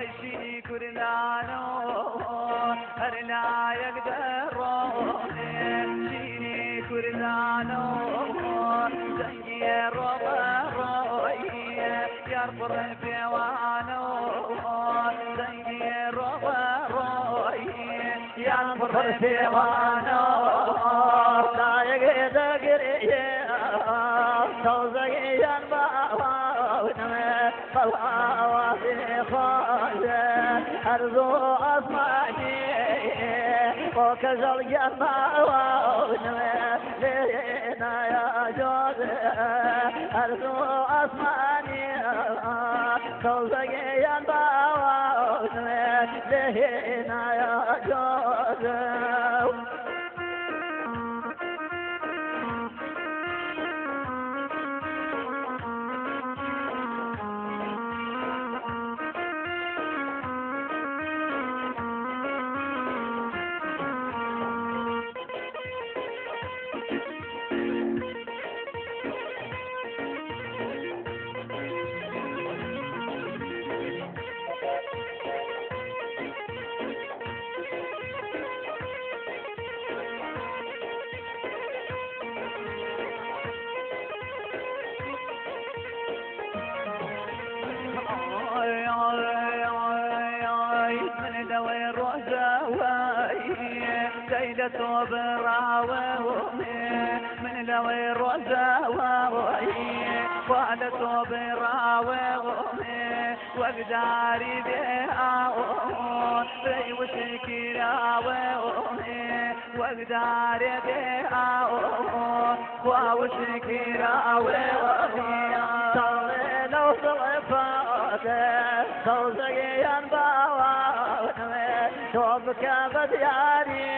ويشيني كرنانو هرنا يقدرون شيني كرنانو زنجي روبروي يربر بيوانو زنجي روبروي يربر بيوانو لا يقدر توزعي ينبعون فالله في خاجة أرزو أسمعني وكزل ينبعون لينا يا جوز أرزو أسمعني توزعي ينبعون لينا يا جوز ليلة براوي من لوي روزاوي قالت براوي وقداري بها ري وشكراوي وقداري بها وشكراوي صلي لو صلفات صوزي ينباوي شوفك بدياري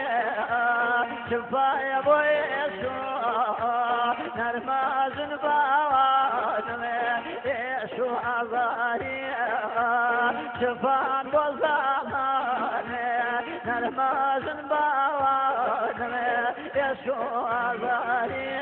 شفا يا ابو يسوع نرماز نباوان يسوع عزاري شفا بوزان نرماز نباوان يسوع عزاري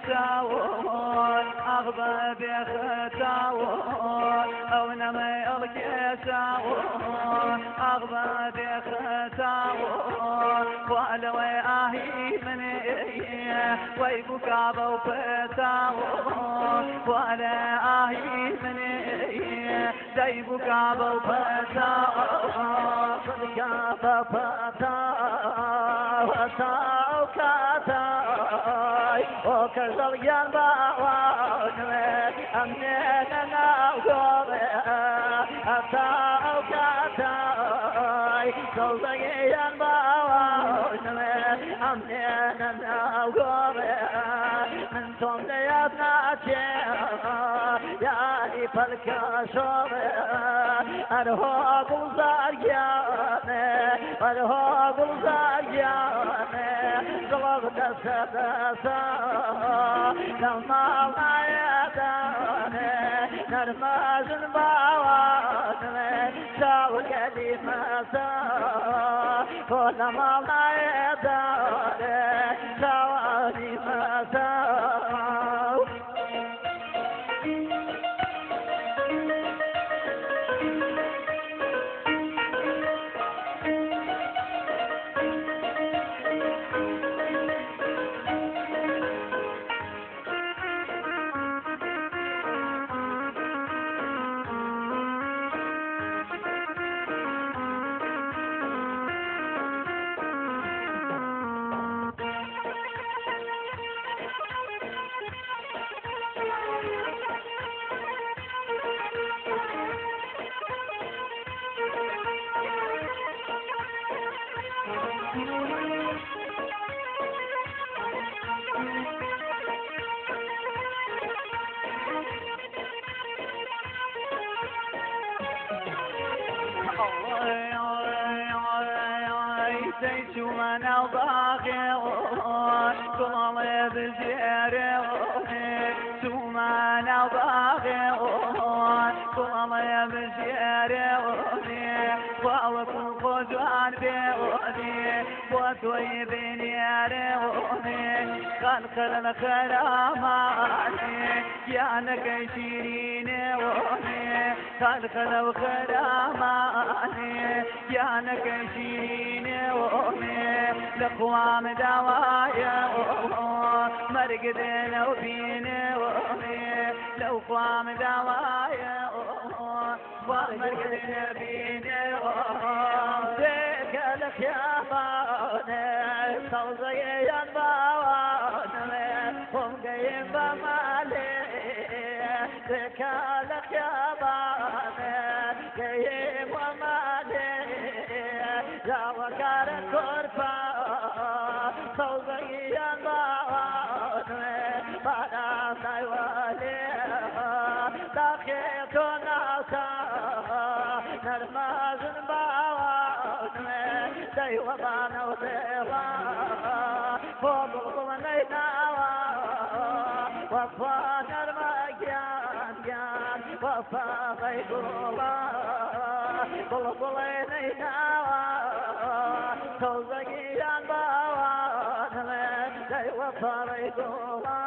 يساوون أغضى بختاوون أو نمي يساوون أغضى بختاوون ولو آهي من ويبك عضو فتاوون ولا آهي من ديبك عضو فتاوون صدق فتاوون وكسر جنباوان أمنينا ناوكوب أتاو كاتاي صوصي جنباوان أمنينا ناوكوب من صندياتنا يا فالكاشوب أرهاق وزاريان أرهاق وزاريان صلغت السداسة لما عيدان نرماز باوان شاو كلمة كلما عيدان شاو كلمة تيشونا وباغيون كل بزيروني سومانا وباغيون كل بزيروني والكل فوزان بيوني بوتوي بنياروني خلق الخراماني يا نكشيريني وني خلق الخراماني يا نكشيريني وني لقوام دوايا مرقدين وبيني وني لقوام دوايا مرقدين بيني وني لك يا باني صوزي يا باني هم قيم بمالي لك يا باني قيم ومالي يا وكار كرفا صوزي يا باني فانا سيوالي لقيت ناسا نرماز باواني داي وضعنا وطيبا فوضل نيناوا وفانا المجان جان وفا غيبوبا بلبل نيناوا توزقي جان باواني داي وفا غيبوبا